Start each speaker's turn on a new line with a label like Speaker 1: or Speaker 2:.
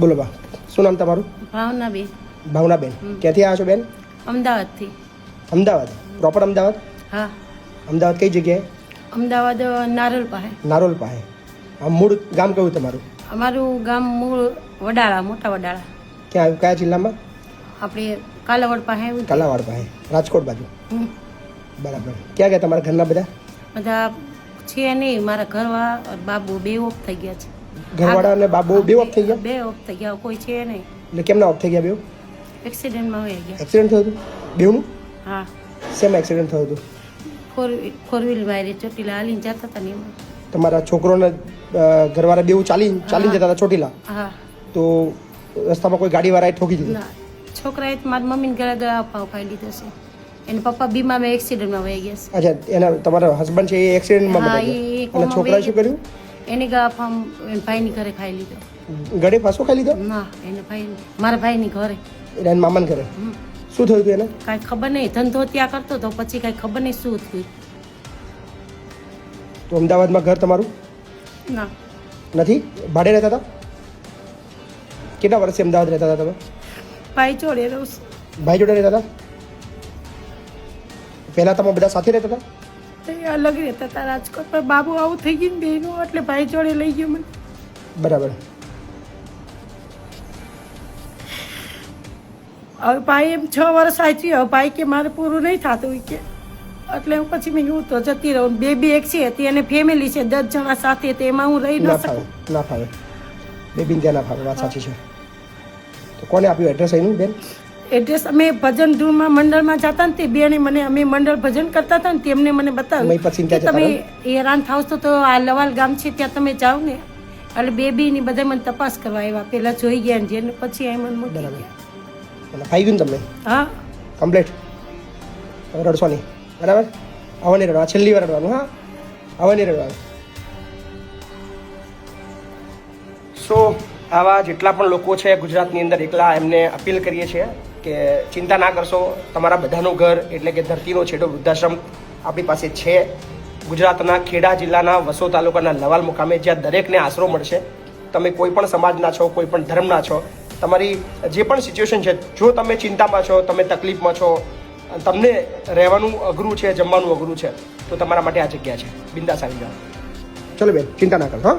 Speaker 1: બોલો બા, શું નામ તમારું?
Speaker 2: ભાવનાબેન.
Speaker 1: ભાવનાબેન. ક્યાંથી આવ્યા છો બેન?
Speaker 2: અમદાવાદથી.
Speaker 1: અમદાવાદ પ્રોપર અમદાવાદ?
Speaker 2: હા,
Speaker 1: અમદાવાદ કઈ જગ્યાએ?
Speaker 2: અમદાવાદ નારોલ પાસે.
Speaker 1: નારોલ પાસે. આ મૂળ ગામ કયું તમારું?
Speaker 2: અમારું ગામ મૂળ વડાળા, મોટા વડાળા.
Speaker 1: ક્યાં આવ્યું? કયા જિલ્લામાં?
Speaker 2: આપણે કાલાવડ પાસે આવ્યું છે.
Speaker 1: કાલાવાડ પાસે, રાજકોટ બાજુ.
Speaker 2: હમ.
Speaker 1: બરાબર. ક્યાં ગયા તમારા ઘરના બધા?
Speaker 2: બધા છે નહીં, મારા ઘરવાળા બાબુ બે ઓફ થઈ ગયા છે.
Speaker 1: ઘરવાળા અને બાબુ બે ઓફ થઈ ગયા?
Speaker 2: બે ઓફ થઈ ગયા, કોઈ છે નહીં.
Speaker 1: એટલે કેમના ઓફ થઈ ગયા બે?
Speaker 2: એક્સિડન્ટમાં વહી ગયા.
Speaker 1: એક્સિડન્ટ થયું હતું બેવનું?
Speaker 2: હા,
Speaker 1: શેમ એક્સિડન્ટ થયું હતું?
Speaker 2: ફોર વ્હીલ વાયરે ચોટીલા હાલીને જતા હતા ને એમાં.
Speaker 1: તમારા છોકરોને ઘરવાળા બેવું ચાલીને જતા હતા ચોટીલા,
Speaker 2: હા.
Speaker 1: તો રસ્તામાં કોઈ ગાડીવાળાએ ઠોકી દીધું?
Speaker 2: ના, છોકરાએ તો મારી મમ્મીને ઘરે ગયા અપાવ ખાઈ લીધો છે. એને પપ્પા બીમાર એક્સિડન્ટમાં વહી ગયા છે.
Speaker 1: અચ્છા, એના તમારા હસબન્ડ છે એ એક્સિડન્ટમાં
Speaker 2: હા,
Speaker 1: મરી ગયા.
Speaker 2: એ
Speaker 1: અને
Speaker 2: કોમાં
Speaker 1: છોકરાએ શું
Speaker 2: વહી
Speaker 1: કર્યું?
Speaker 2: એની ગા ફામ ભાઈની ઘરે ખાઈ લીધો.
Speaker 1: ગળે ફાંસો ખાઈ લીધો?
Speaker 2: ના, એને ભાઈ મારા ભાઈની ઘરે.
Speaker 1: એટલે એના મામાને ઘરે. શું થયું હતું એને?
Speaker 2: કાંઈ ખબર નહીં, ધંધો ત્યાં કરતો તો પછી કાંઈ ખબર નહીં શું થયું.
Speaker 1: તો અમદાવાદમાં ઘર તમારું
Speaker 2: ના,
Speaker 1: નથી? ભાડે રહેતા હતા? કેટલા વર્ષથી અમદાવાદ રહેતા હતા તમે?
Speaker 2: ભાઈ જોડે રહું છું.
Speaker 1: ભાઈ જોડે રહેતા હતા? પહેલાં તમે બધા સાથે રહેતા હતા?
Speaker 2: તો એ અલગ રહેતા હતા રાજકોટ, પણ બાબુ આવું થઈ ગયું ને બેનું, એટલે ભાઈ જોડે લઈ ગયો મને.
Speaker 1: બરાબર.
Speaker 2: હવે ભાઈ એમ 6 વર્ષ આચી, હવે ભાઈ કે મારે પૂરું નહીં થતું હોય કે, એટલે હું પછી મેં હું તો જતી રહું. બેબી એક છે તે એને ફેમિલી છે 10 જણા સાથે, તો એમાં હું રહી ન
Speaker 1: ના
Speaker 2: શકું.
Speaker 1: ફાવે, ના ફાવે. બેબીને ત્યાં ના ફાવે, વાત સાચી છે. તો કોને આપ્યું એડ્રેસ એનું બેન?
Speaker 2: એડ્રેસ અમે ભજન ધૂનમાં મંડળમાં જતા ને તે બેને મને, અમે મંડળ ભજન કરતા હતા ને તેમને મને બતાવ્યું
Speaker 1: અમે પછી
Speaker 2: કે
Speaker 1: ત્યાં જતા
Speaker 2: તમે હેરાન થાવ છો તો આ લવાલ ગામ છે ત્યાં તમે જાઓ ને. એટલે બેબીની બધા મને તપાસ કરવા આવ્યા, પેલા જોઈ ગયા ને જેને પછી એ મને મૂકી
Speaker 1: બરાબર.
Speaker 2: ગયા.
Speaker 1: અને ફાઈ ગયું ને તમને
Speaker 2: હા,
Speaker 1: કમ્પ્લીટ? હવે રડશો નહીં, બરાબર? હવે નહીં રડવા, છેલ્લી વાર રડવાનું. હા, હવે નહીં રડવાનું. સો આવા જેટલા પણ લોકો છે ગુજરાતની અંદર એકલા, એમને અપીલ કરીએ છીએ કે ચિંતા ના કરશો. તમારા બધાનું ઘર એટલે કે ધરતીનો છેડો વૃદ્ધાશ્રમ આપણી પાસે છે. ગુજરાતના ખેડા જિલ્લાના વસો તાલુકાના લવાલ મુકામે, જ્યાં દરેકને આશરો મળશે. તમે કોઈ પણ સમાજના છો, કોઈ પણ ધર્મના છો, તમારી જે પણ સિચ્યુએશન છે, જો તમે ચિંતામાં છો, તમે તકલીફમાં છો, તમને રહેવાનું અઘરું છે, જમવાનું અઘરું છે, તો તમારા માટે આ જગ્યા છે. બિંદાસ આવી જાઓ. ચલો બેન, ચિંતા ના કરો. હા.